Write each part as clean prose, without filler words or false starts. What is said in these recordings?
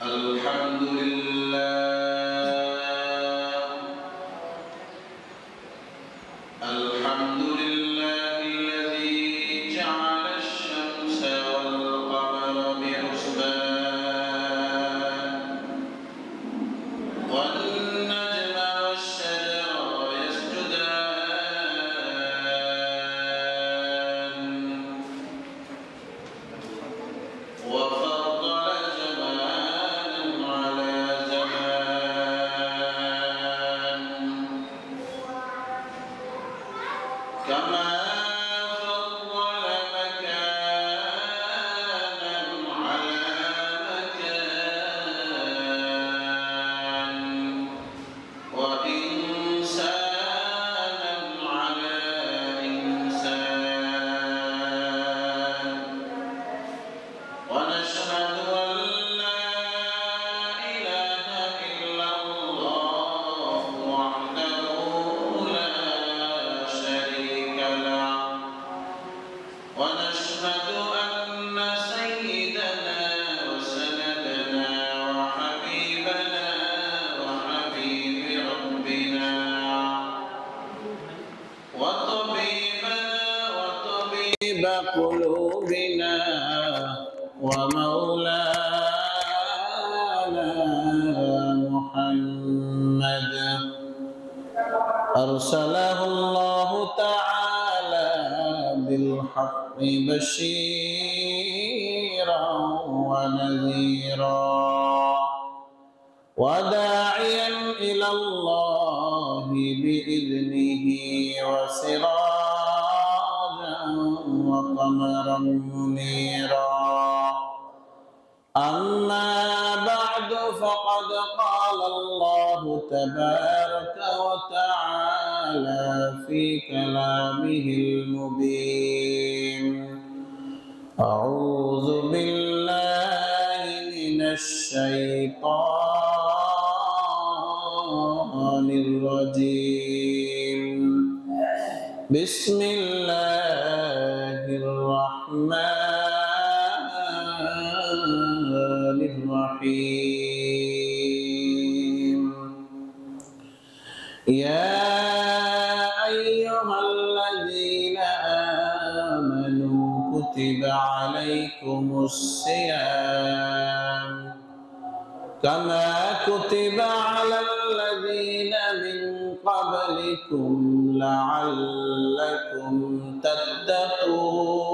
الحمد لله الحمد لله الذي جعل الشمس والقمر بحسبان والنجم والشجر يسجدان وفضل زمانا على زمان كما فضل مكانا على مكان وإنسانا على إنسان ونشهد أن لا إله إلا الله وحده لا شريك له ونشهد أن سيدنا وسندنا وحبيبنا وحبيب ربنا وطبيبنا وطبيب قلوبنا ومولانا محمد أرسله الله تعالى بالحق بشيرا ونذيرا وداعيا إلى الله بإذنه وسراجا وقمرا منيرا أما بعد فقد قال الله تبارك وتعالى في كلامه المبين أعوذ بالله من الشيطان الرجيم بسم الله الرحمن الرحيم يا أيها الذين آمنوا كتب عليكم الصيام كما كتب على الذين من قبلكم لعلكم تتقون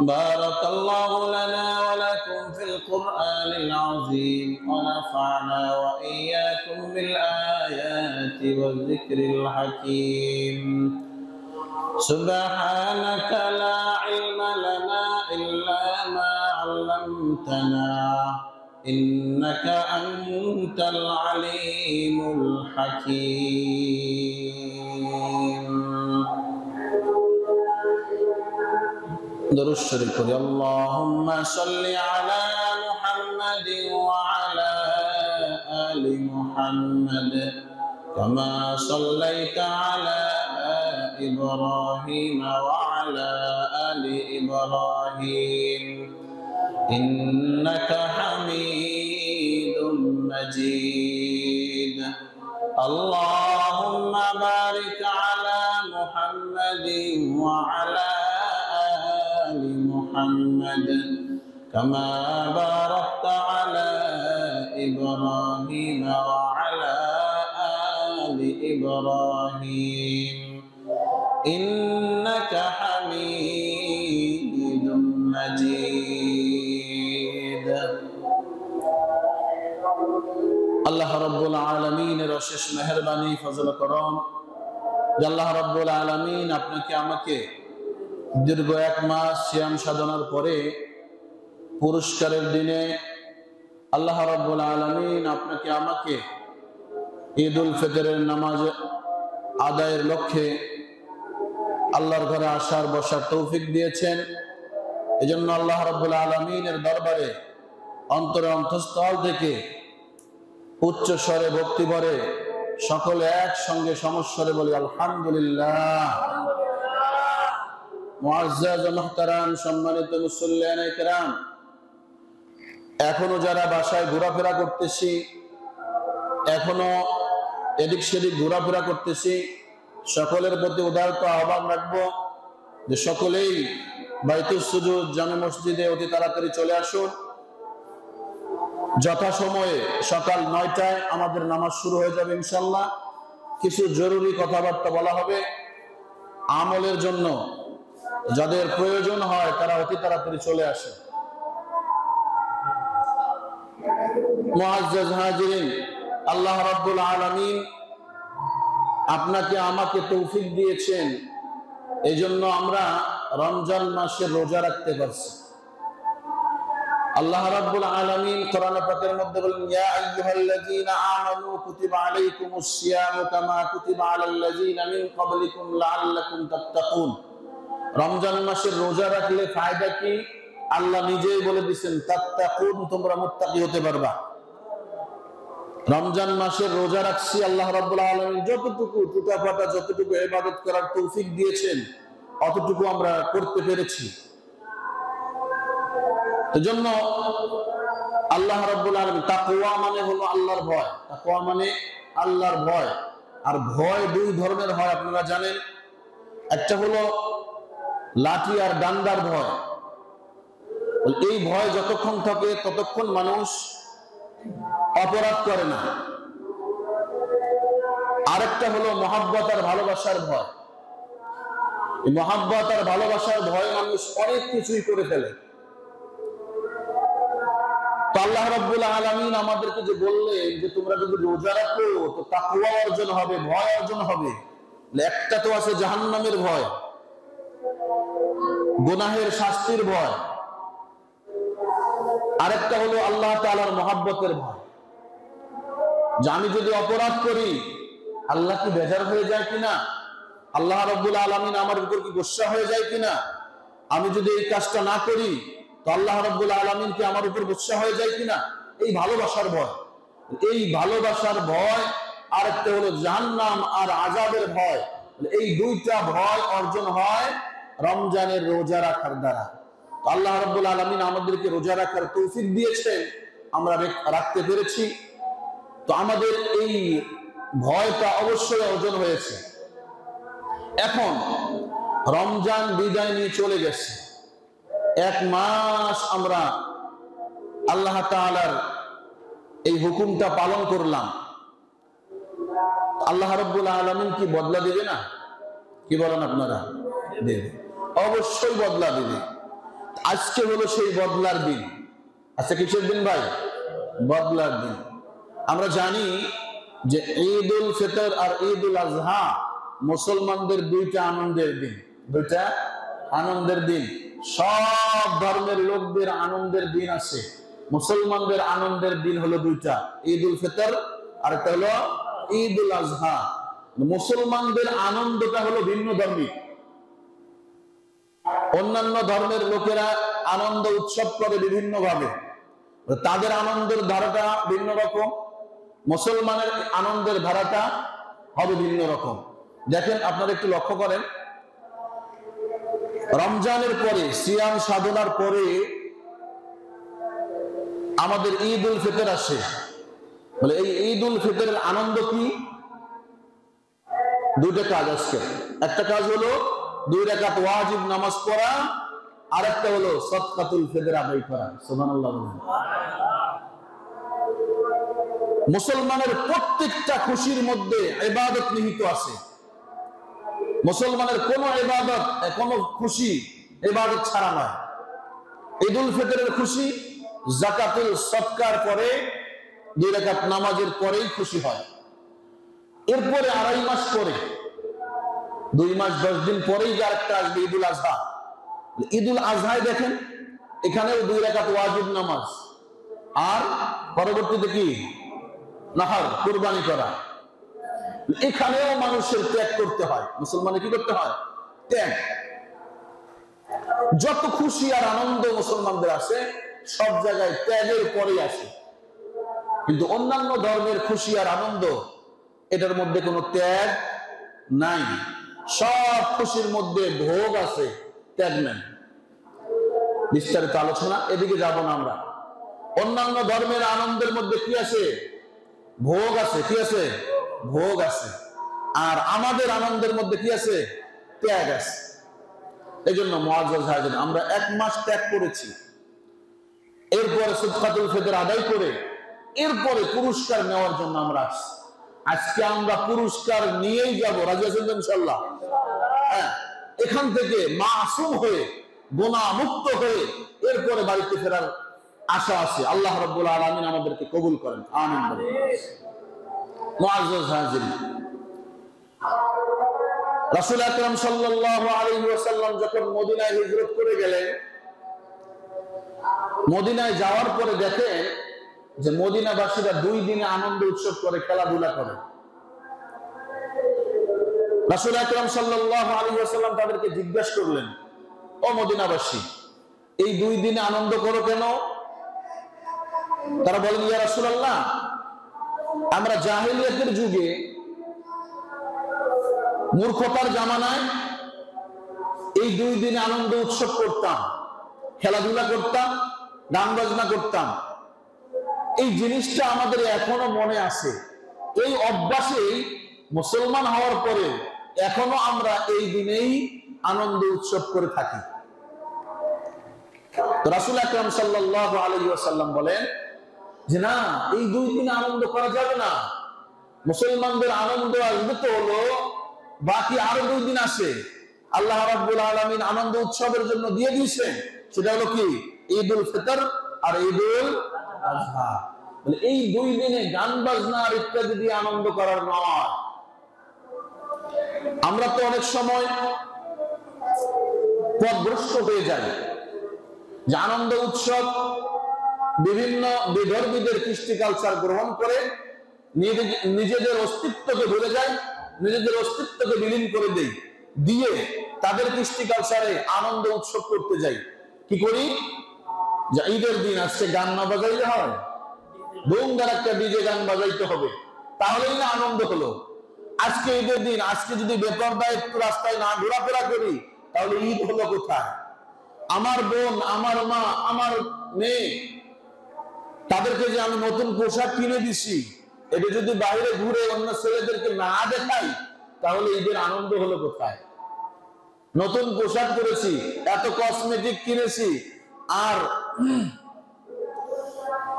بارك الله لنا ولكم في القرآن العظيم ونفعنا وإياكم بالآيات والذكر الحكيم سبحانك لا علم لنا إلا ما علمتنا إنك أنت العليم الحكيم درود شريف اللهم صل على محمد وعلى آل محمد كما صليت على إبراهيم وعلى آل إبراهيم إنك حميد مجيد اللهم بارك على محمد وعلى آل محمد كما باركت على إبراهيم وعلى آل إبراهيم إنك حميد مجيد الله رب العالمين রশেষ মেহেরবানি ফজল করম যে আল্লাহ রব্বুল আলামিন আপনাকে আমাকে দীর্ঘ এক মাস সিয়াম সাধনার পরে পুরস্কারের দিনে আল্লাহ রব্বুল আলামিন আপনাকে আমাকে ঈদ উল ফিতরের নামাজ আদায়ের লক্ষ্যে আল্লাহর ঘরে আসার বসার তৌফিক দিয়েছেন। এজন্য আল্লাহ রাব্বুল আলামিনের দরবারে অন্তরে অন্তঃস্থল থেকে উচ্চ স্বরে ভক্তি ভরে সকলে একসঙ্গে সমস্বরে বলি আলহামদুলিল্লাহ। মুআজ্জাজ ও মুহতারাম সম্মানিত মুসল্লিয়ানে কিরাম, এখনো যারা বাসায় ঘোরাফেরা করতেছি, এখনো এদিক সেদিক ঘোরাফেরা করতেছি, সকলের প্রতি উদারত আহ্বান রাখবো যে সকলেই বাইতুস সুজুদ জামে মসজিদে অতি তাড়াতাড়ি চলে আসুন। যথাসময়ে সকাল 9টায় আমাদের নামাজ শুরু হয়ে যাবে ইনশাআল্লাহ। কিছু জরুরি কথাবার্তা বলা হবে, আমলের জন্য যাদের প্রয়োজন হয় তারা অতি তাড়াতাড়ি চলে আসে। মুআজ্জাজ হাজিরিন, আল্লাহ রাব্বুল আলামিন আপনাকে আমাকে তৌফিক দিয়েছেন, এই জন্য আমরা রমজান মাসে রোজা রাখতে পারছি। আল্লাহ রাব্বুল আলামিন কোরআন পাকের মধ্যে বলেন, ইয়া আইয়ুহাল্লাযীনা আমানু কুতিবা আলাইকুমুস সিয়ামু কামা কুতিবা আলাল্লাযীনা মিন ক্বাবলিকুম লাআল্লাকুম তাত্তাকুন। রমজান মাসের রোজা রাখলে ফায়দা কি? আল্লাহ নিজেই বলে দিবেন, তাত্তাকুন, তোমরা মুত্তাকি হতে পারবা। রমজান মাসের রোজা রাখছি, আল্লাহ রাব্বুল আলামিন যতটুকু টুটাফাটা যতটুকু ইবাদত করার তৌফিক দিয়েছেন অতটুকু আমরা করতে পেরেছি। এজন্য আল্লাহ রাব্বুল আলামিন, তাকওয়া মানে হলো আল্লাহর ভয়। তাকওয়া মানে আল্লাহর ভয়। আর ভয় দুই ধরনের হয় আপনারা জানেন। একটা হলো লাঠি আর ডান্ডার ভয়। এই ভয় যতক্ষণ থাকে ততক্ষণ মানুষ অপরাধ করে না। আরেকটা হলো মহব্বত আর ভালোবাসার ভয়। এই মহব্বত আর ভালোবাসার ভয় মানুষ অনেক কিছুই করে ফেলে। তো আল্লাহ রাব্বুল আলামিন আমাদেরকে যে বললেন যে তোমরা যদি রোজা রাখো তো তাকওয়া অর্জন হবে, ভয় অর্জন হবে। একটা তো আছে জাহান্নামের ভয়, গুনাহের শাস্তির ভয়। আরেকটা হলো আল্লাহ তাআলার মহব্বতের ভয়, যে আমি যদি অপরাধ করি আল্লাহ কি বেজার হয়ে যায় কিনা, আল্লাহ রাব্বুল আলামিন আমার উপর কি গোসা হয়ে যায় কিনা, আমি যদি এই কাজটা না করি তো আল্লাহ রাব্বুল আলামিন কি আমার উপর গোসা হয়ে যায় কিনা। এই ভালোবাসার ভয়, এই ভালোবাসার ভয়। আরেকটা হলো জাহান্নাম আর আযাবের ভয়। এই দুইটা ভয় অর্জন হয় রমজানের রোজা রাখার দ্বারা। আল্লাহ রাব্বুল আলামিন আমাদেরকে রোজা রাখার তৌফিক দিয়েছেন, আমরা রাখতে পেরেছি। তো আমাদের এই ভয়টা অবশ্যই অর্জন হয়েছে। এখন রমজান বিদায় নিয়ে চলে গেছে, এক মাস আমরা আল্লাহ তাআলার এই হুকুমটা পালন করলাম। আল্লাহ রাব্বুল আলামিন কি বদলা দেবে না? কি বলেন আপনারা? দেবে, অবশ্যই বদলা দেবে। আজকে হলো সেই বদলার দিন। আচ্ছা, কিসের দিন ভাই? বদলার দিন। আমরা জানি যে ঈদ উল ফিতর আর ঈদ উল আযহা মুসলমানদের দুইটা আনন্দের দিন। দুইটা আনন্দের দিন। সব ধর্মের লোকদের আনন্দের দিন আছে, মুসলমানদের আনন্দের দিন হলো দুইটা, ঈদ উল ফিতর আর একটা হলো ঈদ উল আযহা। মুসলমানদের আনন্দটা হলো ভিন্ন ধর্মিক। অন্যান্য ধর্মের লোকেরা আনন্দ উৎসব করে বিভিন্ন ভাবে, তাদের আনন্দের ধারাটা ভিন্ন রকম, মুসলমানের আনন্দের ধারাটা হবে ভিন্ন রকম। দেখেন, আপনারা একটু লক্ষ্য করেন, রমজানের পরে, সিয়াম সাধনার পরে আমাদের ঈদ উল ফিতর আসে। বলে এই ঈদ উল ফিতরের আনন্দ কি? দুইটা কাজ আজকে। একটা কাজ হলো 2 রাকাত ওয়াজিব নামাজ পড়া, আর একটা হলো সাদকাতুল ফিতর আদায় করা। সুবহানাল্লাহ। মুসলমানের প্রত্যেকটা খুশির মধ্যে ইবাদত নিহিত আছে। মুসলমানের কোন ইবাদত, কোন খুশি ইবাদত ছাড়া নয়। ঈদ উল ফিতরের খুশি যাকাতুল সদকার পরে 2 রাকাত নামাজের পরেই খুশি হয়। এরপরে 2.5 মাস পরে, 2 মাস 10 দিন পরেই যে আরেকটা আসবে ঈদ উল আযহা। ঈদ উল আযহায় দেখেন, এখানেও 2 রাকাত ওয়াজিব নামাজ, আর পরবর্তীতে কি? নাহার, কুরবানি করা। এখানেও মানুষের ত্যাগ করতে হয়। মুসলমানের কি করতে হয়? ত্যাগ। যত খুশি আর আনন্দ মুসলমানদের আছে সব জায়গায় ত্যাগের পরেই আসে। কিন্তু অন্যান্য ধর্মের খুশি আর আনন্দ, এটার মধ্যে কোনো ত্যাগ নাই। সব খুশির মধ্যে ভোগ আছে, ত্যাগ নেন। বিস্তারিত আলোচনা, এদিকে যাব না আমরা। অন্যান্য ধর্মের আনন্দের মধ্যে কি আছে? ভোগ আছে। কি আছে? ভোগ আছে। আর আমাদের আনন্দের মধ্যে কি আছে? ত্যাগ আছে। এই জন্য মুআজ্জাজ হাজির, আমরা 1 মাস ত্যাগ করেছি, এরপরে সাদকাতুল ফিতর আদায় করে এরপরে পুরস্কার নেওয়ার জন্য আমরা আসছি। আজকে আমরা পুরস্কার নিয়েই যাব। রাজি আছেন ইনশাআল্লাহ? হ্যাঁ, এখান থেকে মাসুম হয়ে, গুনাহ মুক্ত হয়ে এরপরে বাড়িতে ফেরার আশা আছে। আল্লাহ রাব্বুল আলামিন আমাদেরকে কবুল করেন, আমিন বলেন। মুআজ্জাজ হাজির, রাসূল আকরাম সাল্লাল্লাহু আলাইহি ওয়াসাল্লাম যখন মদিনায় হিজরত করে গেলেন, মদিনায় যাওয়ার পরে দেখেন যে মদিনাবাসীরা 2 দিনে আনন্দ উৎসব করে, খেলাধুলা করে। রাসূল আকরাম সাল্লাল্লাহু আলাইহি ওয়াসাল্লাম তাদেরকে জিজ্ঞাসা করলেন, ও মদিনাবাসী, এই 2 দিনে আনন্দ করো কেন? তারা বলেন, ইয়া রাসূলুল্লাহ, আমরা জাহেলিয়াতের যুগে, মূর্খতার জামানায় এই 2 দিনে আনন্দ উৎসব করতাম, খেলাধুলা করতাম, গান বাজনা করতাম। এই জিনিসটা আমাদের এখনো মনে আছে। এই অভ্যাসেই মুসলমান হওয়ার পরে এখনো আমরা এই দিনেই আনন্দ উৎসব করে থাকি। তো রাসূল আকরাম সাল্লাল্লাহু আলাইহি ওয়াসাল্লাম বলেন যে না, এই 2 দিনে আনন্দ করা যাবে না। মুসলমানদের আনন্দ আসবে তো হলো বাকি আরো 2 দিন আছে, আল্লাহ রাব্বুল আলামিন আনন্দ উৎসবের জন্য দিয়ে দিয়েছেন। সেটা হলো কি? ঈদুল ফিতর আর ঈদুল আযহা। মানে এই 2 দিনে গান বাজনা আর ইত্যাদি দিয়ে আনন্দ করার নয়। আমরা তো অনেক সময় পথভ্রষ্ট হয়ে যাই যে আনন্দ উৎসব, বিভিন্ন বিধর্মীদের কৃষ্টি কালচার গ্রহণ করে নিজেদের অস্তিত্বকে ভুলে যায়, নিজেদের অস্তিত্বকে বিলীন করে দেই, দিয়ে তাদের কৃষ্টি কালচারে আনন্দ উৎসব করতে যাই। কি করি? যে ঈদের দিন আজকে গান না বাজাইলে হয়, ধুমধার একটা ডিজে গান বাজাইতে হবে, তাহলেই না আনন্দ হলো। আজকে ঈদের দিন, আজকে যদি বেপরদায় একটু রাস্তায় না ঘোরাফেরা করি, তাহলে ঈদ হলো কোথায়? আমার বোন, আমার মা, আমার মেয়ে, তাদেরকে যে আমি নতুন পোশাক কিনে দিছি, এটা যদি বাইরে ঘুরে অন্য ছেলেদেরকে না দেখাই, তাহলে ঈদের আনন্দ হলো কোথায়? নতুন পোশাক করেছি, এত কসমেটিক কিনেছি, আর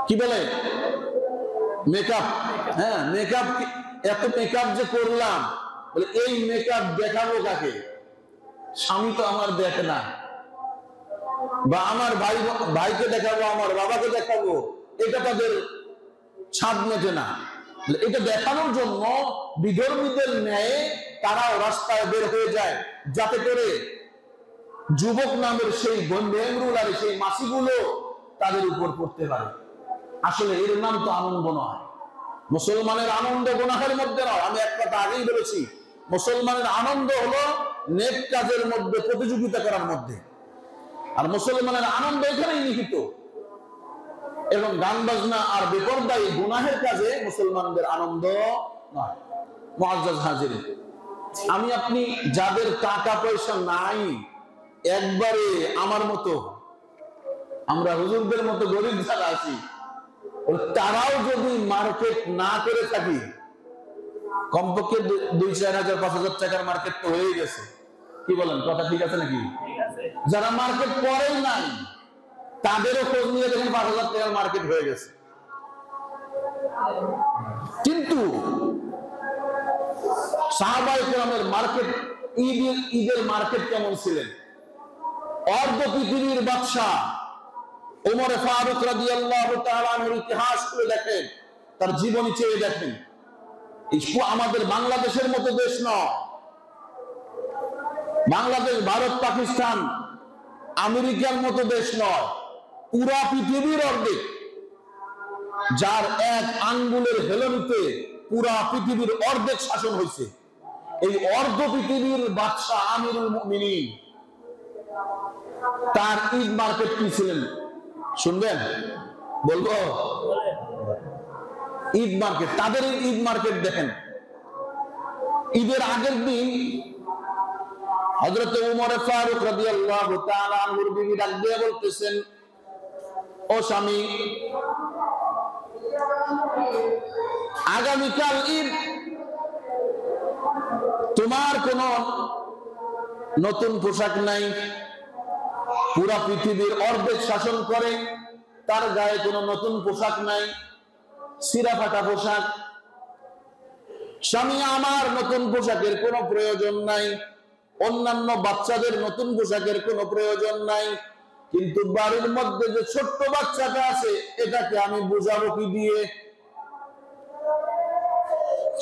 কি বলে মেকআপ, হ্যাঁ মেকআপ, এত মেকআপ যে করলাম, বলে এই মেকআপ দেখাবো কাকে? স্বামী তো আমার দেখে না, বা আমার ভাইকে দেখাবো, আমার বাবাকে দেখাবো, এটা তাদের ছাদ মেটে না। এটা দেখানোর জন্য বিধর্মীদের ন্যায় তারাও রাস্তায় বের হয়ে যায়, যাতে করে যুবক নামের সেই গন্ডেমরুল আর সেই মাসিগুলো তাদের উপর পড়তে পারে। আসলে এর নাম তো আনন্দ নয়। মুসলমানের আনন্দ গুনাহের মধ্যে নয়। আমি এক কথা আগেই বলেছি, মুসলমানের আনন্দ হলো নেক কাজের মধ্যে প্রতিযোগিতা করার মধ্যে, আর মুসলমানের আনন্দ এখানেই নিহিত। এবং গান বাজনা আর বেপরদায়ী গুনাহের কাজে মুসলমানদের আনন্দ নয়। মুআজ্জাজ হাজির, আমি আপনি যাদের টাকা পয়সা নাই, একবারে আমার মতো, আমরা হুজুরদের মতো গরিব যারা আছি, তারাও যদি মার্কেট না করে থাকি, কমপক্ষে 2-4 হাজার 5,000 টাকার মার্কেট তো হয়ে গেছে। কি বলেন, কথা ঠিক আছে নাকি? যারা মার্কেট করেই নাই, তাদেরও খোঁজ নিয়ে দেখেন 5,000 টাকার মার্কেট হয়ে গেছে। কিন্তু সাহাবায়ে কেরামের মার্কেট, ঈদের মার্কেট কেমন ছিলেন? অর্ধ পৃথিবীর বাদশাহ ওমর ফারুক রাদিয়াল্লাহু তাআলা আনহুর ইতিহাস করে দেখেন, তার জীবনী চেয়ে দেখেন। আমাদের বাংলাদেশের মতো দেশ নয়। বাংলাদেশ, ভারত, পাকিস্তান, আমেরিকার মতো দেশ নয়। পুরা পৃথিবীর অর্ধেক, যার এক আঙ্গুলের হেলনিতে পুরা পৃথিবীর অর্ধেক শাসন হয়েছে। এই অর্ধ পৃথিবীর বাদশাহ আমিরুল মুমিনিন, তার ঈদ মার্কেট কি ছিলেন শুনবেন? বলবো ঈদ মার্কেট, তাদের ঈদ মার্কেট দেখেন। ঈদের আগের দিন হযরত ওমর ফারুক রাদিয়াল্লাহু তাআলা আনহুর বিবি ডাক দিয়ে বলতেছেন, ও স্বামী, আগামীকাল ঈদ, তোমার কোন নতুন পোশাক নাই। পুরা পৃথিবীর অর্ধেক শাসন করে, তার গায়ে কোনো নতুন পোশাক নাই, ছিঁড়া ফাটা পোশাক। স্বামী, আমার নতুন পোশাকের কোনো প্রয়োজন নাই, অন্যান্য বাচ্চাদের নতুন পোশাকের কোনো প্রয়োজন নাই, কিন্তু বাড়ির মধ্যে যে ছোট্ট বাচ্চাটা আছে এটাকে আমি বুঝাবো কি দিয়ে?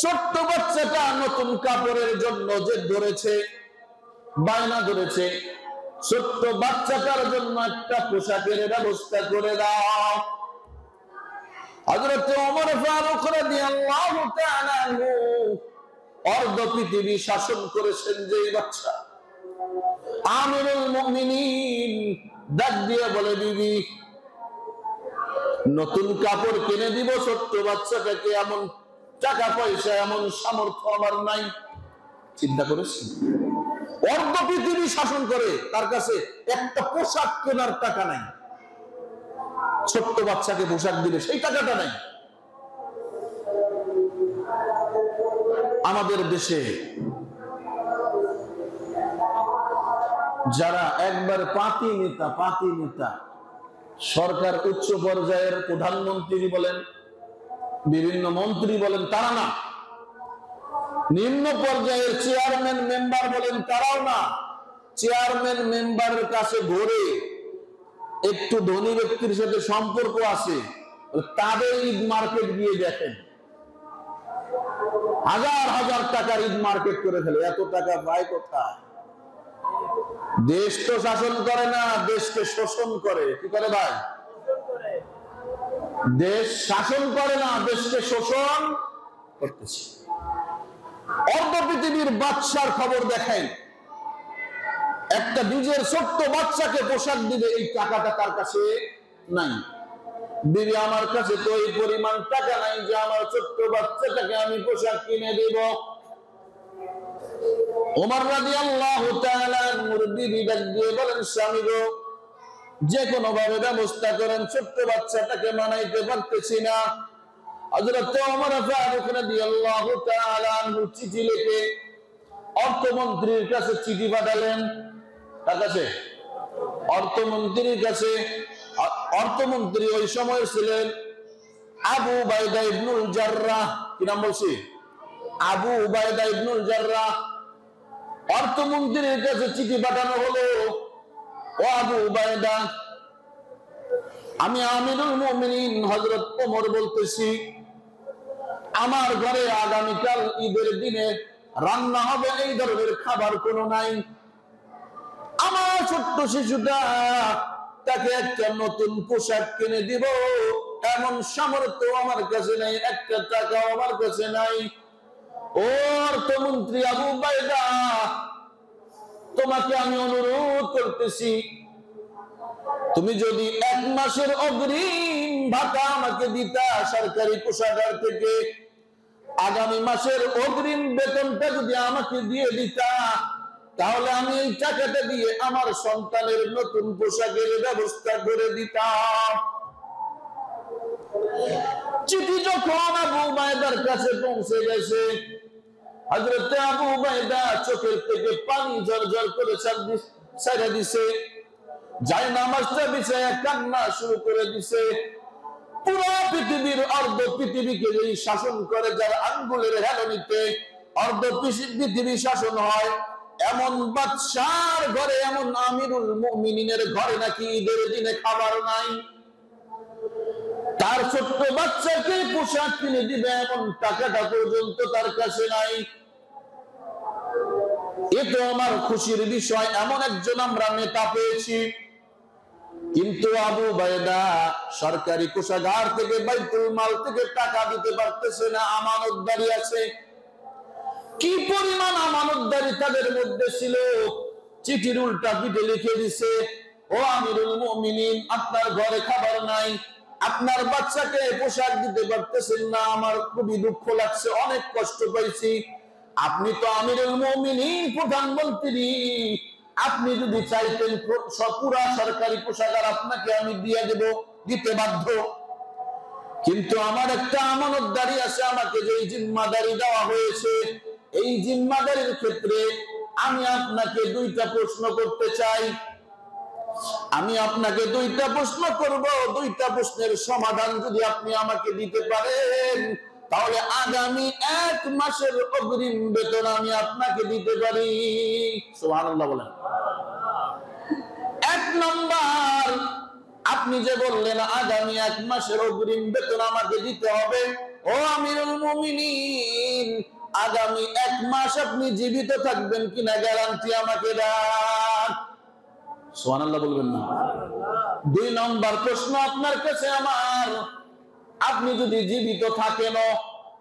ছোট্ট বাচ্চাটা নতুন কাপড়ের জন্য যে ধরেছে, বায়না ধরেছে, ছোট্ট বাচ্চাটার জন্য একটা পোশাকের ব্যবস্থা করে দাও। হযরত ওমর ফারুক রাদিয়াল্লাহু তাআলা আনহু অর্ধ পৃথিবী শাসন করেছেন যেই বাচ্চা, আমিরুল মুমিনিন ডাক দিয়ে বলে, বিবি, নতুন কাপড় কিনে দিব ছোট্ট বাচ্চাটাকে, এমন টাকা পয়সা, এমন সামর্থ্য আমার নাই। চিন্তা করেছেন? অর্ধ পৃথিবী শাসন করে, তার কাছে একটা পোশাক কেনার টাকা নাই, ছোট্ট বাচ্চাকে পোশাক দিবে সেই টাকাটা নাই। আমাদের দেশে যারা একবার পাতি নেতা, সরকার উচ্চ পর্যায়ের প্রধানমন্ত্রী বলেন, বিভিন্ন মন্ত্রী বলেন, তারা না, নিম্ন পর্যায়ের চেয়ারম্যান মেম্বার বলেন, তারাও না, চেয়ারম্যান মেম্বারের কাছে ঘুরে একটু ধনী ব্যক্তির সাথে সম্পর্ক আছে, তাদের ঈদ মার্কেট গিয়ে দেখেন, হাজার হাজার টাকার ঈদ মার্কেট করে ফেলে। এত টাকা পায় কোথায়? দেশ তো শাসন করে না, দেশকে শোষণ করে। কি করে ভাই? দেশ শাসন করে না, দেশকে শোষণ করতেছে। অর্ধ পৃথিবীর বাদশার খবর দেখাই, একটা নিজের ছোট্ট বাচ্চাকে পোশাক দিবে এই টাকাটা তার কাছে নাই। বিবি, আমার কাছে তো এই পরিমাণ টাকা নাই যে আমার ছোট্ট বাচ্চাটাকে আমি পোশাক কিনে দেব। ওমর রাদিয়াল্লাহু তাআলা আনহুর বিবি ডাক দিয়ে বলেন, স্বামী গো, যে কোনো ভাবে ব্যবস্থা করেন, ছোট্ট বাচ্চাটাকে মানাইতে পারতেছি না। হযরত ওমর ফারুক রাদিয়াল্লাহু তাআলা আনহু চিঠি লিখে অর্থমন্ত্রীর কাছে চিঠি পাঠালেন। তার কাছে? অর্থমন্ত্রীর কাছে। অর্থমন্ত্রী ওই সময় ছিলেন আবু উবাইদা ইবনুল জাররাহ। কি নাম বলছি? আবু উবাইদা ইবনুল জাররাহ। অর্থমন্ত্রীর কাছে চিঠি পাঠানো হলো, ও আবু উবাইদা, আমি আমিরুল মুমিনিন হযরত ওমর বলতেছি, আমার ঘরে আগামীকাল ঈদের দিনে রান্না হবে, এই ধরনের খাবার কোনো নাই। আমার ছোট্ট শিশুটা, তাকে একটা নতুন পোশাক কিনে দিব এমন সামর্থ্য আমার কাছে নাই, একটা টাকা আমার কাছে নাই। ও অর্থমন্ত্রী আবু উবাইদা, তোমাকে আমি অনুরোধ করতেছি, তুমি যদি 1 মাসের অগ্রিম ভাতা আমাকে দিতা সরকারি কোষাগার থেকে, আগামী মাসের অগ্রিম বেতনটা যদি আমাকে দিয়ে দিতা, তাহলে আমি এই টাকাটা দিয়ে আমার সন্তানের নতুন পোশাকের ব্যবস্থা করে দিতাম। চিঠি যখন আবু উবাইদার কাছে পৌঁছে গেছে, হযরত আবু উবাইদা চোখের থেকে পানি ঝরঝর করে ছেড়ে দিছে, যাই নামাজটা বিছায়া কান্না শুরু করে দিছে। পুরো পৃথিবীর অর্ধ পৃথিবীকে যিনি শাসন করে, যার আঙ্গুলের হেলনিতে অর্ধ পৃথিবী শাসন হয়, এমন বাদশার ঘরে, এমন আমিরুল মুমিনিনের ঘরে নাকি ঈদের দিনে খাবার নাই। তার ছোট্ট বাচ্চাকে পোশাক কিনে দিবে এমন টাকাটা পর্যন্ত তার কাছে নাই। এ তো আমার খুশির বিষয়, এমন একজন আমরা নেতা পেয়েছি। কিন্তু আবু উবাইদা সরকারি কোষাগার থেকে, বাইতুল মাল থেকে টাকা দিতে পারতেছে না, আমানতদারি আছে। কি পরিমাণ আমানতদারি তাদের মধ্যে ছিল! চিঠির উল্টা পিঠে লিখে দিছে, ও আমিরুল মুমিনিন, আপনার ঘরে খাবার নাই, আপনার বাচ্চাকে পোশাক দিতে পারতেছেন না, আমার খুবই দুঃখ লাগছে, অনেক কষ্ট পাইছি। আপনি তো আমিরুল মুমিনিন, প্রধানমন্ত্রী, আপনি যদি চাইতেন পুরা সরকারি পোশাক আপনাকে আমি দিয়ে দেব, দিতে বাধ্য। কিন্তু আমার একটা আমানতদারি আছে, আমাকে যে জিম্মাদারি দেওয়া হয়েছে, এই জিম্মাদারির ক্ষেত্রে আমি আপনাকে দুইটা প্রশ্ন করতে চাই। আমি আপনাকে দুইটা প্রশ্ন করব, দুইটা প্রশ্নের সমাধান যদি আপনি আমাকে দিতে পারেন, তাহলে আগামী 1 মাসের অগ্রিম বেতন আমি আপনাকে দিতে পারি। সুবহানাল্লাহ বলেন। 1 নাম্বার, আপনি যে বললেন আগামী 1 মাসের অগ্রিম বেতন আমাকে দিতে হবে, ও আমিরুল মুমিনিন, আগামী 1 মাস আপনি জীবিত থাকবেন কিনা গ্যারান্টি আমাকে দেন। সুবহানাল্লাহ বলবেন না? 2 নম্বর প্রশ্ন আপনার কাছে আমার, আপনি যদি জীবিত থাকেন,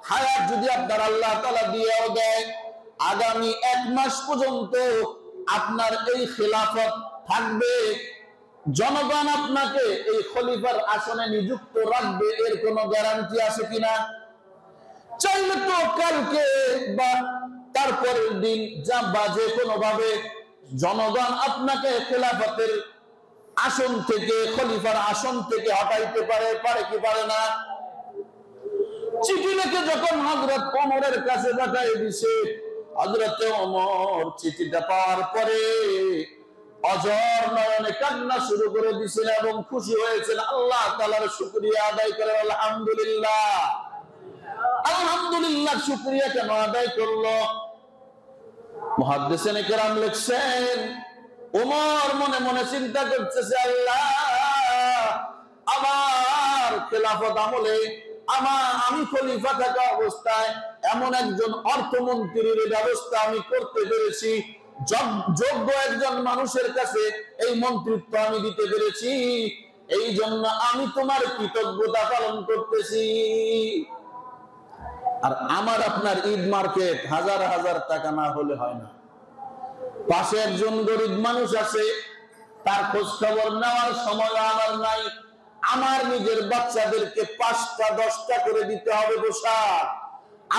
হায়াত যদি আপনার আল্লাহ তাআলা দিয়েও দেয়, আগামী 1 মাস পর্যন্ত আপনার এই খেলাফত থাকবে, জনগণ আপনাকে এই খলিফার আসনে নিযুক্ত রাখবে, এর কোনো গ্যারান্টি আছে কিনা? চাইলে তো কালকে বা তারপরের দিন যা বাজে কোনো ভাবে জনগণ আপনাকে খেলাফতের আসন থেকে, খলিফার আসন থেকে হটাইতে পারে, পারে কি পারে না? চিঠি লিখে যখন হযরত ওমরের কাছে পাঠিয়ে দিয়েছে, হযরত ওমর চিঠিটা পাওয়ার পরে অজর নয়নে কান্না শুরু করে দিয়েছেন এবং খুশি হয়েছেন, আল্লাহ তাআলার শুকরিয়া আদায় করেন। আলহামদুলিল্লাহ, আলহামদুলিল্লাহ। শুকরিয়া কেন আদায় করলো? মুহাদ্দিসিন কেরাম লিখছেন, ওমর মনে মনে চিন্তা করতেছে, আল্লাহ, আমার খেলাফত আমলে আমি খলিফা থাকা অবস্থায় এমন একজন অর্থমন্ত্রীর ব্যবস্থা আমি করতে পেরেছি, যোগ্য একজন মানুষের কাছে এই মন্ত্রিত্ব আমি দিতে পেরেছি, এই জন্য আমি তোমার কৃতজ্ঞতা পালন করতেছি। আর আমার আপনার ঈদ মার্কেট হাজার হাজার টাকা না হলে হয় না। পাশে একজন গরিব মানুষ আছে, তার খোঁজ খবর নেওয়ার সময় আমার নাই। আমার নিজের বাচ্চাদেরকে 5টা 10টা করে দিতে হবে পোশাক,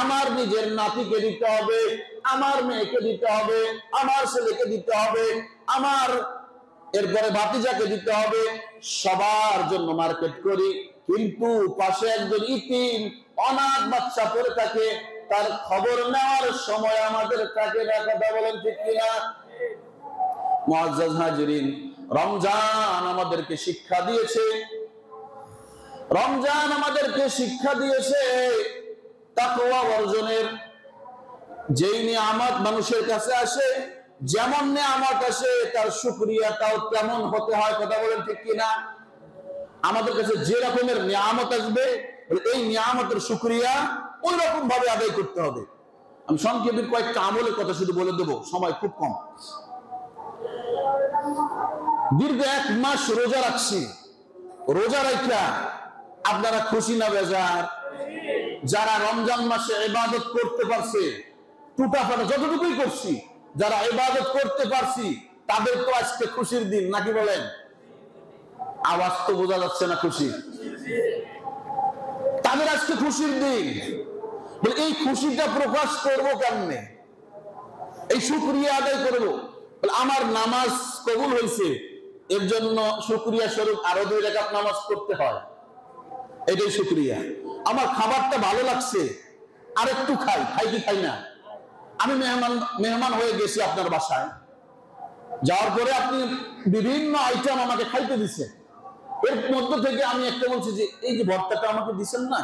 আমার নিজের নাতিকে দিতে হবে, আমার মেয়েকে দিতে হবে, আমার ছেলেকে দিতে হবে, আমার এরপরে ভাতিজাকে দিতে হবে, সবার জন্য মার্কেট করি। কিন্তু পাশে একজন ইতিম অনাথ বাচ্চা পড়ে থাকে, তার খবর নেওয়ার সময় আমাদের কাকে রাখা, বলেন ঠিক কিনা? মুআজ্জাজ হাজিরিন, রমজান আমাদেরকে শিক্ষা দিয়েছে, রমজান আমাদেরকে শিক্ষা দিয়েছে তাকওয়া অর্জনের। যেই নিয়ামত মানুষের কাছে আসে, যেমন নিয়ামত আসে, তার শুকরিয়াটাও তেমন হতে হয়। কথা বলেন ঠিক কিনা? আমাদের কাছে যে রকমের নিয়ামত আসবে, এই নিয়ামতের শুকরিয়া ওই রকম ভাবে আদায় করতে হবে। আমি সংক্ষেপে কয়েকটা আমলের কথা শুধু বলে দেবো, সময় খুব কম। দীর্ঘ 1 মাস রোজা রাখছি, রোজা রাখা আপনারা খুশি না বেজার? যারা রমজান মাসে ইবাদত করতে পারছে, টুটাফাটা যতটুকুই করছি, যারা ইবাদত করতে পারছি, তাদের তো আজকে খুশির দিন, নাকি বলেন? আওয়াজ তো বোঝা যাচ্ছে না। খুশি, তাদের আজকে খুশির দিন। এই খুশিটা প্রকাশ করবো কেমনে? এই শুকরিয়া আদায় করবো। আমার নামাজ কবুল হয়েছে, এর জন্য শুকরিয়া স্বরূপ আরো 2 রাকাত নামাজ পড়তে হয়, এটাই শুকরিয়া। আমার খাবারটা ভালো লাগছে, আর একটু খাই, খাই কি খাই না? আমি মেহমান হয়ে গেছি আপনার বাসায়, যাওয়ার পরে আপনি বিভিন্ন আইটেম আমাকে খাইতে দিচ্ছেন, এর মধ্য থেকে আমি একটা বলছি যে এই যে ভর্তাটা আমাকে দিচ্ছেন না,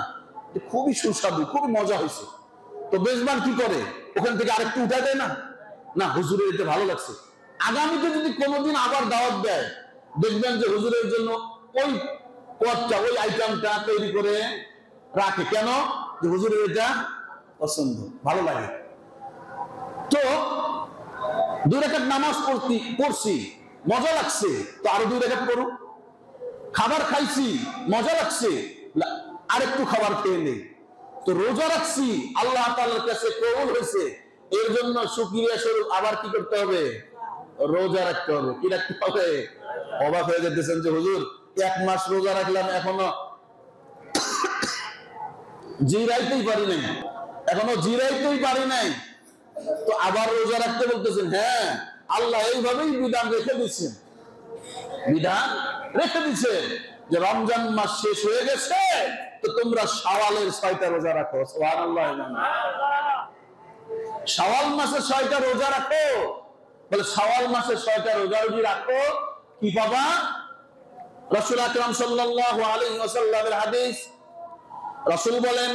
খুবই সুস্বাদু, খুবই মজা হয়েছে। তো বেজমান কি করে, ওখান থেকে আরেকটু উঠা দেয় না? না, হুজুরের এটা ভালো লাগছে। আগামীতে যদি কোনোদিন আবার দাওয়াত দেয়, দেখবেন যে হুজুরের জন্য ওই পদটা, ওই আইটেমটা তৈরি করে রাখে। কেন? যে হুজুরের এটা পছন্দ, ভালো লাগে। তো 2 রাকাত নামাজ পড়ছি, মজা লাগছে, তো আরো 2 রাকাত পড়ুক। খাবার খাইছি, মজা লাগছে, আরেকটু খাবার খেয়ে নেই। তো রোজা রাখছি, আল্লাহ তাআলার কাছে কবুল হয়েছে, এর জন্য শুকরিয়া স্বরূপ আবার কি করতে হবে? রোজা রাখতে হবে। কি রাখতে হবে? অবাক হয়ে যেতেছেন যে হুজুর 1 মাস রোজা রাখলাম, এখনো জিরাইতেই পারি নাই, এখনো জিরাইতেই পারি নাই। তো আবার রোজা রাখতে বলতেছেন। হ্যাঁ, আল্লাহ এইভাবেই বিধান রেখে দিচ্ছেন, বিধান রেখে দিচ্ছেন যে রমজান মাস শেষ হয়ে গেছে, তো তোমরা শাওয়ালের 6টা রোজা রাখো। সুবহানাল্লাহ। শাওয়াল মাসে 6টা রোজা রাখো, বলে শাওয়াল মাসে 6টা রোজা যদি রাখো কি পাবা? রাসূল আকরাম সাল্লাল্লাহু আলাইহি ওয়াসাল্লামের হাদিস, রাসূল বলেন,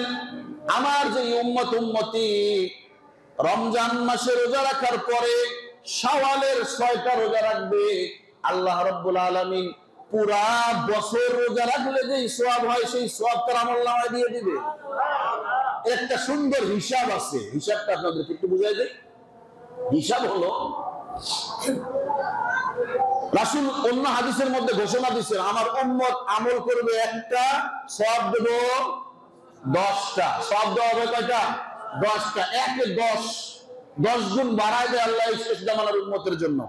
আমার যে উম্মতি রমজান মাসে রোজা রাখার পরে শাওয়ালের 6টা রোজা রাখবে, আল্লাহ রাব্বুল আলামিন পুরা বছর রোজা রাখলে যে সওয়াব হয় সেই সওয়াব তার আমলনামায় দিয়ে দিবে। একটা সুন্দর হিসাব আছে, হিসাবটা আপনাদেরকে একটু বুঝাই দেই। হিসাব হলো, রাসূল অন্য হাদিসের মধ্যে ঘোষণা দিয়েছেন, আমার উম্মত আমল করবে একটা, সওয়াব দেব 10টা। সওয়াব দেওয়া হবে কয়টা? 10টা। 1 এ 10 গুণ বাড়ায় দেয় আল্লাহ শেষ জামানার উম্মতের জন্য।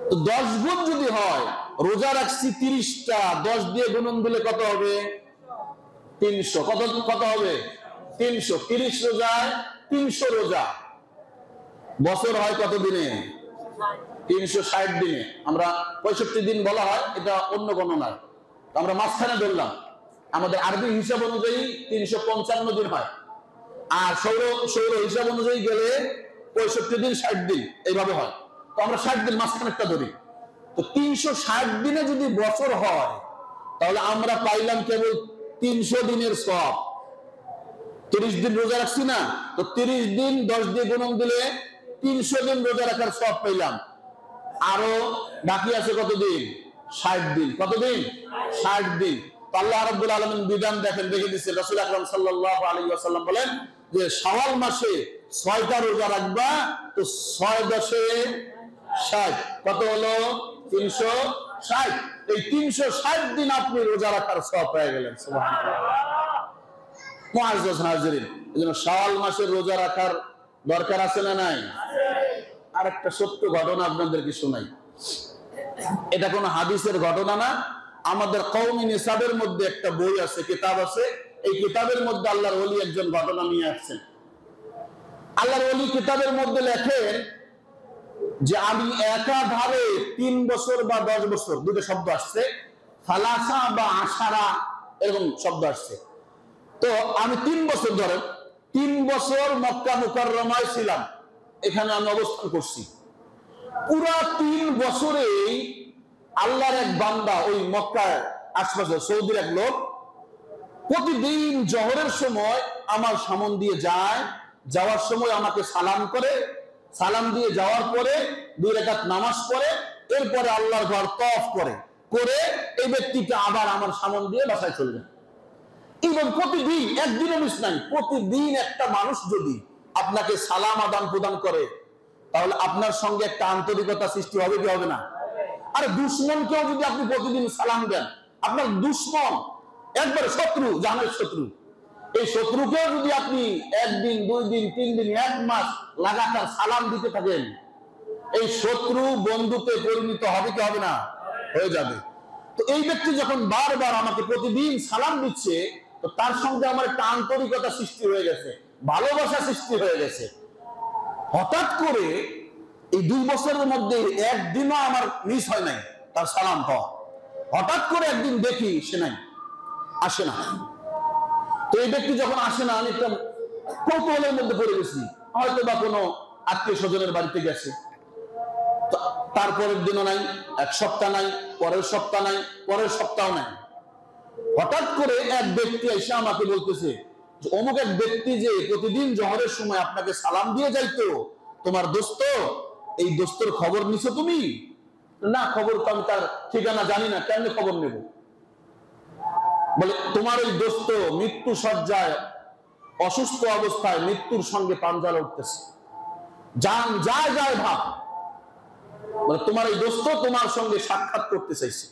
তো 10 গুণ যদি হয়, রোজা রাখছি 30টা, 10 দিয়ে গুণন দিলে কত হবে? 300। কত হবে? 300। 30 রোজায় 300 রোজা, বছর হয় কত দিনে? 360 দিনে। আমরা 65 দিন বলা হয়, এটা অন্য গণনা, আমরা মাঝখানে ধরলাম। আমাদের আরবি হিসাব অনুযায়ী 355 দিন হয়, আর সৌর হিসাব অনুযায়ী গেলে 65 দিন 60 দিন এইভাবে হয়। তো আমরা 60 দিন মাঝখানে একটা ধরি। তো 360 দিনে যদি বছর হয়, তাহলে আমরা পাইলাম কেবল 300 দিনের সওয়াব। 30 দিন রোজা রাখছি না, তো 30 দিন 10 দিয়ে গুণন দিলে 300 দিন রোজা রাখার সওয়াব পাইলাম। আরো বাকি আছে কতদিন? 60 দিন। কতদিন? 60 দিন। আল্লাহ রাব্বুল আলামিন বিধান দেখেন রেখে দিয়েছেন। রাসূল আকরাম সাল্লাল্লাহু আলাইহি ওয়াসাল্লাম বলেন যে শাওয়াল মাসে 6টা রোজা রাখবা, তো 6 10 60, কত হলো? 360। এই 360 দিন আপনি রোজা রাখার সওয়াব পেয়ে গেলেন। সুবহানাল্লাহ। মুআজ্জাজ হাজিরিন, এজন্য শাওয়াল মাসের রোজা রাখার দরকার আছে না নাই? আর একটা সত্য ঘটনা আপনাদেরকে শোনাই। এটা কোনো হাদিসের ঘটনা না, আমাদের কওমি নিসাবের মধ্যে একটা বই আছে, কিতাব আছে। এই কিতাবের মধ্যে আল্লাহর ওলি একজন ঘটনা নিয়ে আসছেন। আল্লাহর ওলি কিতাবের মধ্যে লেখেন যে আমি একাধারে 3 বছর বা 10 বছর, দুটো শব্দ আসছে, ফালাসা বা আশারা এরকম শব্দ আসছে। তো আমি 3 বছর ধরে 3 বছর মক্কা মুকাররমায় ছিলাম, এখানে আমি অবস্থান করছি। পুরা 3 বছরেই আল্লাহর এক বান্দা, ওই মক্কার আশপাশে সৌদির এক লোক, প্রতিদিন জোহরের সময় আমার সামন দিয়ে যায়, যাওয়ার সময় আমাকে সালাম করে, সালাম দিয়ে যাওয়ার পরে 2 রাকাত নামাজ পড়ে, এরপরে আল্লাহর ঘর তওয়াফ করে এই ব্যক্তিটা আবার আমার সামন দিয়ে বাসায় চলে যায়। এবং প্রতিদিন, একদিনও মিস নাই, প্রতিদিন একটা মানুষ যদি আপনাকে সালাম আদান প্রদান করে, তাহলে আপনার সঙ্গে একটা আন্তরিকতা সৃষ্টি হবে কি হবে না? আর দুশ্মনকেও যদি আপনি প্রতিদিন সালাম দেন, আপনার দুশ্মন একবারে শত্রু, জানের শত্রু, এই শত্রুকেও যদি আপনি 1 দিন 2 দিন 3 দিন 1 মাস লাগাতার সালাম দিতে থাকেন, এই শত্রু বন্ধুতে পরিণত হবে কি হবে না? হয়ে যাবে। তো এই ব্যক্তি যখন বারবার আমাকে প্রতিদিন সালাম দিচ্ছে, তো তার সঙ্গে আমার একটা আন্তরিকতা সৃষ্টি হয়ে গেছে, ভালোবাসা সৃষ্টি হয়ে গেছে। হঠাৎ করে এই 2 বছরের মধ্যে একদিনও আমার মিস হয় নাই তার সালাম পাওয়া। হঠাৎ করে একদিন দেখি সে নাই, আসে না। তো এই ব্যক্তি যখন আসে না, আমি একটা কৌতূহলের মধ্যে পড়ে গেছি, হয়তো বা কোনো আত্মীয় স্বজনের বাড়িতে গেছে। তারপরের দিনও নাই, 1 সপ্তাহ নাই, পরের সপ্তাহ নাই, পরের সপ্তাহ নাই। হঠাৎ করে এক ব্যক্তি এসে আমাকে বলতেছে যে অমুক এক ব্যক্তি যে প্রতিদিন জোহরের সময় আপনাকে সালাম দিয়ে যাইতো, তোমার দোস্ত, এই দোস্তর খবর নিছো তুমি? না, খবর তো আমি তার ঠিকানা জানি না, কেমনে খবর নেব? বলে তোমার ওই দোস্ত মৃত্যু সজ্জায়, অসুস্থ অবস্থায় মৃত্যুর সঙ্গে পাঞ্জা লড়তেছে, জান যায় যায় ভাব। বলে তোমার এই দোস্ত তোমার সঙ্গে সাক্ষাৎ করতে চাইছে।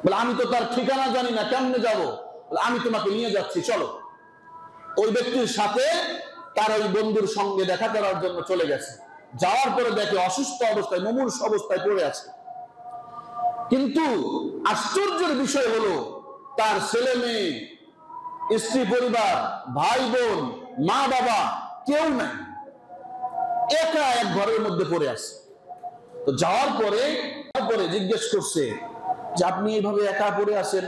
বলে আমি তো তার ঠিকানা জানি না, কেমনে যাব? বলে আমি তোমাকে নিয়ে যাচ্ছি, চলো। ওই ব্যক্তির সাথে তার ওই বন্ধুর সঙ্গে দেখা করার জন্য চলে গেছে। যাওয়ার পরে দেখে অসুস্থ অবস্থায়, মুমূর্ষ অবস্থায় পড়ে আছে। কিন্তু আশ্চর্যের বিষয় হলো তার ছেলে মেয়ে, স্ত্রী পরিবার, ভাই বোন, মা বাবা কেউ নাই। একা এক ঘরের মধ্যে পড়ে আছে। তো যাওয়ার পরে জিজ্ঞেস করছে যে আপনি এইভাবে একা পড়ে আছেন?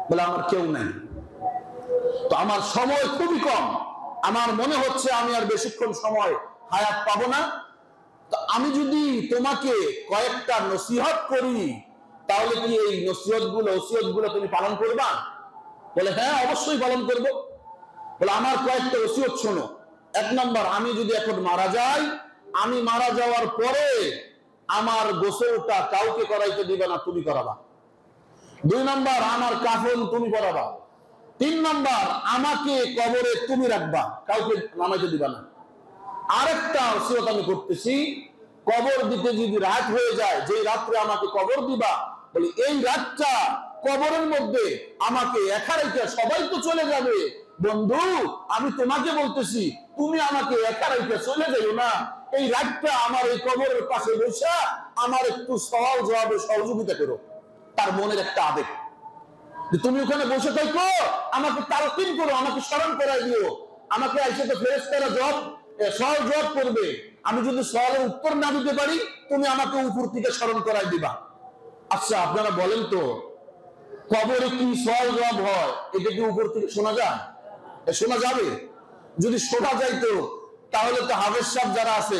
বলে আমার কেউ নাই, তো আমার সময় খুবই কম, আমার মনে হচ্ছে আমি আর বেশিক্ষণ সময় হায়াত পাবো না, তো আমি যদি তোমাকে কয়েকটা নসিহত করি তাহলে কি এই নসিহত গুলো তুমি পালন করবা? বলে হ্যাঁ অবশ্যই পালন করব। বলে আমার কয়েকটা ওসিয়ত শোনো। 1 নম্বর, আমি যদি এখন মারা যাই, আমি মারা যাওয়ার পরে আমার গোসলটা কাউকে করাইতে দিবে না, তুমি করাবা। 2 নম্বর, আমার কাফন তুমি করাবা। 3 নম্বর, আমাকে কবরে তুমি রাখবা, কাউকে নামাইতে দিবা না। আরেকটা ওসিয়ত আমি করতেছি, কবর দিতে যদি রাত হয়ে যায়, যে রাত্রে আমাকে কবর দিবা, বলে এই রাতটা কবরের মধ্যে আমাকে একা রেখে, সবাই তো চলে যাবে বন্ধু, আমি তোমাকে বলতেছি তুমি আমাকে একা রেখে চলে যাইও না, এই রাতটা আমার এই কবরের পাশে বসে আমার একটু সওয়াল জবাবে সহযোগিতা করো। তার মনের একটা আবেগ, তুমি ওখানে বসে থাকো, আমাকে তালকিন করো, আমাকে স্মরণ করাই দিও, আমাকে এসে তো ফেরেশতারা সওয়াল জবাব করবে, আমি যদি সওয়ালের উত্তর না দিতে পারি তুমি আমাকে উপর থেকে স্মরণ করাই দিবা। আচ্ছা আপনারা বলেন তো, কবরে কি সওয়াল জবাব হয়? এটা কি উপর থেকে শোনা যায়? শোনা যাবে? যদি শোনা যাইতো তাহলে তো হাফেজ সাহেব যারা আছে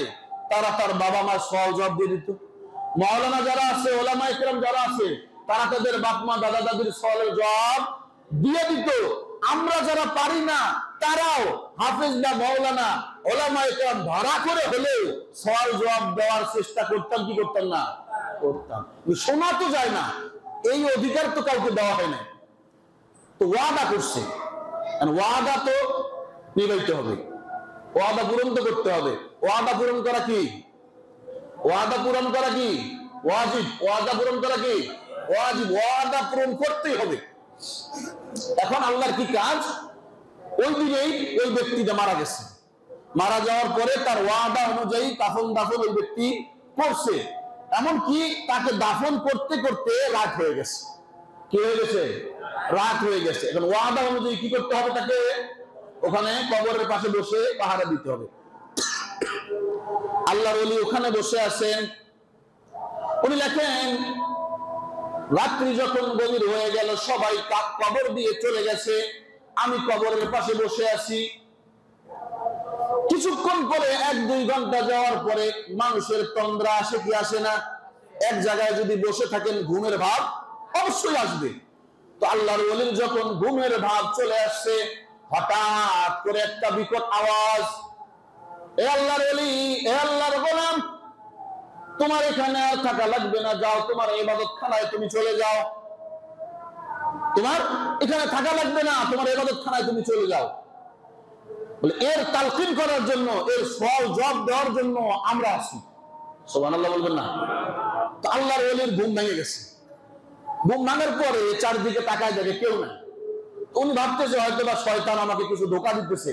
তারা তার বাবা মার সওয়াল জবাব দিয়ে দিত, মাওলানা যারা আছে, ওলামা ইকরাম যারা আছে তারা তাদের বাপ মা দাদা দাদির সওয়ালের জবাব দিয়ে দিত। আমরা যারা পারি না তারাও হাফেজ না মাওলানা ওলামা ইকরাম ভাড়া করে হলেও সওয়াল জবাব দেওয়ার চেষ্টা করতাম কি করতাম না? করতাম। শোনা তো যায় না, এই অধিকার তো কাউকে দেওয়া হয় না, তো ওয়াদা করছে, ওয়াদা তো নিভাইতে হবে, ওয়াদা পূরণ তো করতে হবে। ওয়াদা পূরণ করা কি? ওয়াদা পূরণ করা কি ওয়াজিব, ওয়াদা পূরণ করা কি ওয়াজিব, ওয়াদা পূরণ করতেই হবে। এখন আল্লাহর কি কাজ, ওই দিনেই ওই ব্যক্তিটা মারা গেছে, মারা যাওয়ার পরে তার ওয়াদা অনুযায়ী কাফন দাফন ওই ব্যক্তি করছে, এমনকি তাকে দাফন করতে করতে রাত হয়ে গেছে। কি হয়ে গেছে? রাত হয়ে গেছে। এখন ওয়াদা অনুযায়ী কি করতে হবে? তাকে ওখানে কবরের পাশে বসে পাহারা দিতে হবে। আল্লাহর ওলি ওখানে বসে আছেন, উনি লেখেন রাত্রি যখন গভীর হয়ে গেল, সবাই কবর দিয়ে চলে গেছে, আমি কবরের পাশে বসে আছি। কিছুক্ষণ পরে 1-2 ঘন্টা যাওয়ার পরে মানুষের তন্দ্রা আসে কি আসে না? এক জায়গায় যদি বসে থাকেন ঘুমের ভাব অবশ্যই আসবে। তো আল্লাহর ওলির যখন ঘুমের ভাব চলে আসছে, হঠাৎ করে একটা বিকট আওয়াজ, এ আল্লাহর ওলি, এ আল্লাহর গোলাম, তোমার এখানে আর থাকা লাগবে না, যাও তোমার ইবাদতখানায় তুমি চলে যাও, তোমার এখানে থাকা লাগবে না, তোমার ইবাদতখানায় তুমি চলে যাও। বলে এর তালকিন করার জন্য, এর সওয়াল জবাব দেওয়ার জন্য আমরা আছি। সুবহানাল্লাহ বলবেন না? তো আল্লাহর ওলির ঘুম ভেঙে গেছে। ঘুম ভাঙার পরে চারদিকে তাকায় দেখে কেউ নাই। উনি ভাবতেছে হয়তো বা শয়তান আমাকে কিছু ধোঁকা দিতেছে,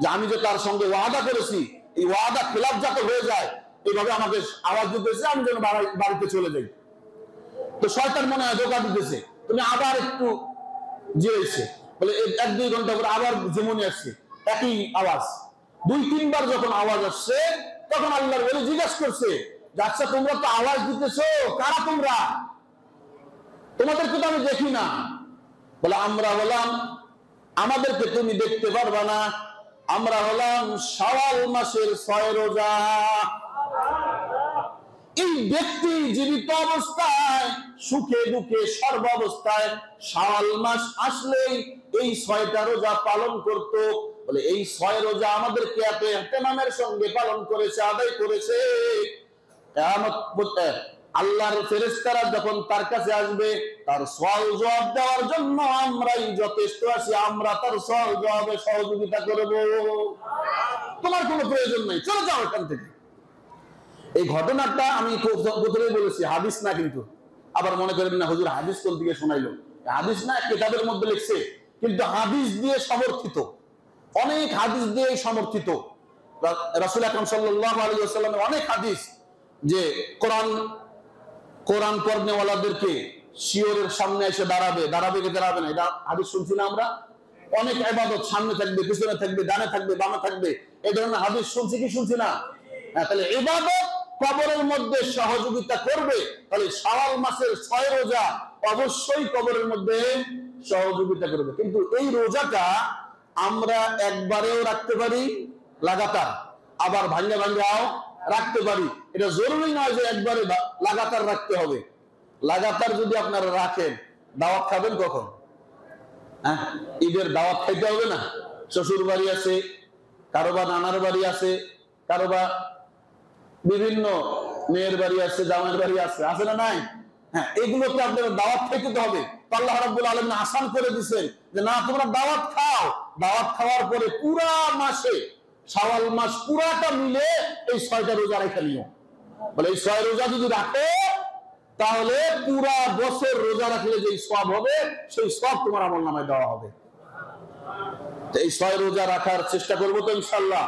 যে আমি যে তার সঙ্গে ওয়াদা করেছি এই ওয়াদা খেলাফ যাতে হয়ে যায় এইভাবে আমাকে আওয়াজ দিতেছে, আমি যেন বাড়িতে চলে যাই। তো শয়তান মনে হয় ধোঁকা দিতেছে, তুমি আবার একটু জেগেছে, বলে 1-2 ঘন্টা পরে আবার যেমনই আসছে একই আওয়াজ। 2-3 বার যখন আওয়াজ আসছে তখন আল্লাহর ওলি জিজ্ঞাসা করছে, আচ্ছা তোমরা তো আওয়াজ দিতেছো, কারা তোমরা? তোমাদেরকে তো আমি দেখি না। বলে আমরা হলাম, আমাদেরকে তুমি দেখতে পারবা না, আমরা হলাম শাওয়াল মাসের 6 রোজা। এই ব্যক্তি জীবিত অবস্থায় সুখে দুঃখে সর্বাবস্থায় শাওয়াল মাস আসলেই এই 6টা রোজা পালন করত। বলে এই 6 রোজা আমাদেরকে এত ইহতিমামের সঙ্গে পালন করেছে, আদায় করেছে, কিয়ামত আল্লাহর ফেরেশতারা যখন তার কাছে আসবে তার সওয়াল জবাব দেওয়ার জন্য আমরাই যথেষ্ট আছি, আমরা তার সওয়াল জবাবে সহযোগিতা করব, তোমার কোনো প্রয়োজন নেই, চলে যাও এখান থেকে। এই ঘটনাটা আমি প্রথমেই বলেছি, হাদিস না, কিন্তু আবার মনে করেন না হুজুর হাদিস কোন দিকে শোনাইলো, হাদিস না, কিতাবের মধ্যে লিখছে, কিন্তু হাদিস দিয়ে সমর্থিত, অনেক হাদিস দিয়ে সমর্থিত। রাসূল আকরাম সাল্লাল্লাহু আলাইহি ওয়াসাল্লামের অনেক হাদিস, যে কোরআন পড়নেওয়ালাদেরকে শিওরের সামনে এসে দাঁড়াবে কি দাঁড়াবে না, এটা হাদিস শুনছি না আমরা। অনেক ইবাদত সামনে থাকবে, পিছনে থাকবে, ডানে থাকবে, বামে থাকবে, এই ধরনের হাদিস শুনছি কি শুনছি না? তাহলে ইবাদত কবরের মধ্যে সহযোগিতা করবে, তাহলে শাওয়াল মাসের 6 রোজা অবশ্যই কবরের মধ্যে সহযোগিতা করবে। কিন্তু এই রোজাটা আমরা একবারেও রাখতে পারি লাগাতার, আবার ভাঙ্গা ভাঙ্গাও রাখতে পারি। এটা জরুরি নয় যে একবারে লাগাতার রাখতে হবে। লাগাতার যদি আপনারা রাখেন, দাওয়াত খাবেন কখন? হ্যাঁ, ঈদের দাওয়াত খাইতে হবে না? শ্বশুর বাড়ি আছে, কারোবা নানার বাড়ি আছে, কারোবা বিভিন্ন মেয়ের বাড়ি আছে, জামাইয়ের বাড়ি আছে, আছে না নাই? হ্যাঁ, এগুলোতে আপনাদের দাওয়াত খাইতে হবে। আল্লাহ রাব্বুল আলামিন আসান করে দিয়েছেন যে না, তোমরা দাওয়াত খাও। দাওয়াত খাওয়ার পরে পুরা মাসে, শাওয়াল মাস পুরাটা মিলে এই 6টা রোজা রেখে নিও। বলে এই 6 রোজা যদি রাখো, তাহলে পুরা বছর রোজা রাখলে যে সওয়াব হবে, সেই সওয়াব তোমার আমলনামায় দেওয়া হবে। এই 6 রোজা রাখার চেষ্টা করবো তো ইনশাআল্লাহ।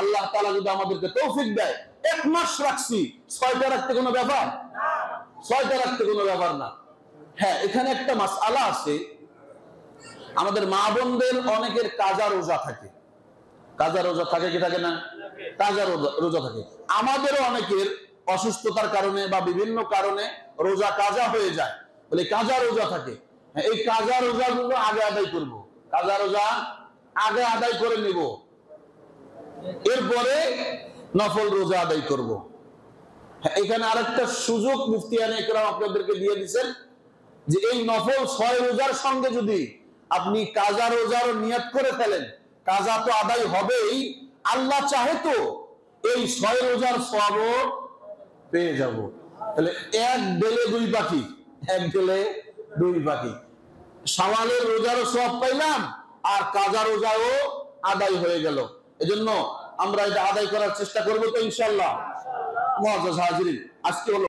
আল্লাহ তাআলা যদি আমাদেরকে তৌফিক দেয়, 1 মাস রাখছি, 6টা রাখতে কোনো ব্যাপার? 6টা রাখতে কোনো ব্যাপার না। হ্যাঁ, এখানে একটা মাসআলা আছে। আমাদের মা বোনদের অনেকের কাজা রোজা থাকে। কাজা রোজা থাকে কি থাকে না? কাজা রোজা থাকে। আমাদেরও অনেকের অসুস্থতার কারণে বা বিভিন্ন কারণে রোজা কাজা হয়ে যায়, বলে কাজা রোজা থাকে। এই কাজা রোজাগুলো আগে আদায় করব। কাজা রোজা আগে আদায় করে নিব, এরপরে নফল রোজা আদায় করব। এখানে আরেকটা সুযোগ মুফতিয়ানে ইকরাম আপনাদেরকে দিয়ে দিচ্ছেন যে এই নফল 6 রোজার সঙ্গে যদি আপনি কাজা রোজার নিয়ত করে ফেলেন, কাজা তো আদায় হবেই, আল্লাহ চাহে তো এই 6 রোজার সওয়াবও পেয়ে যাব। তাহলে 1 ঢেলে 2 পাখি, 1 ঢেলে 2 পাখি। শাওয়ালের রোজারও সওয়াব পাইলাম, আর কাজা রোজাও আদায় হয়ে গেল। এজন্য আমরা এটা আদায় করার চেষ্টা করব তো ইনশাআল্লাহ। মুআজ্জাজ হাজিরিন, আজকে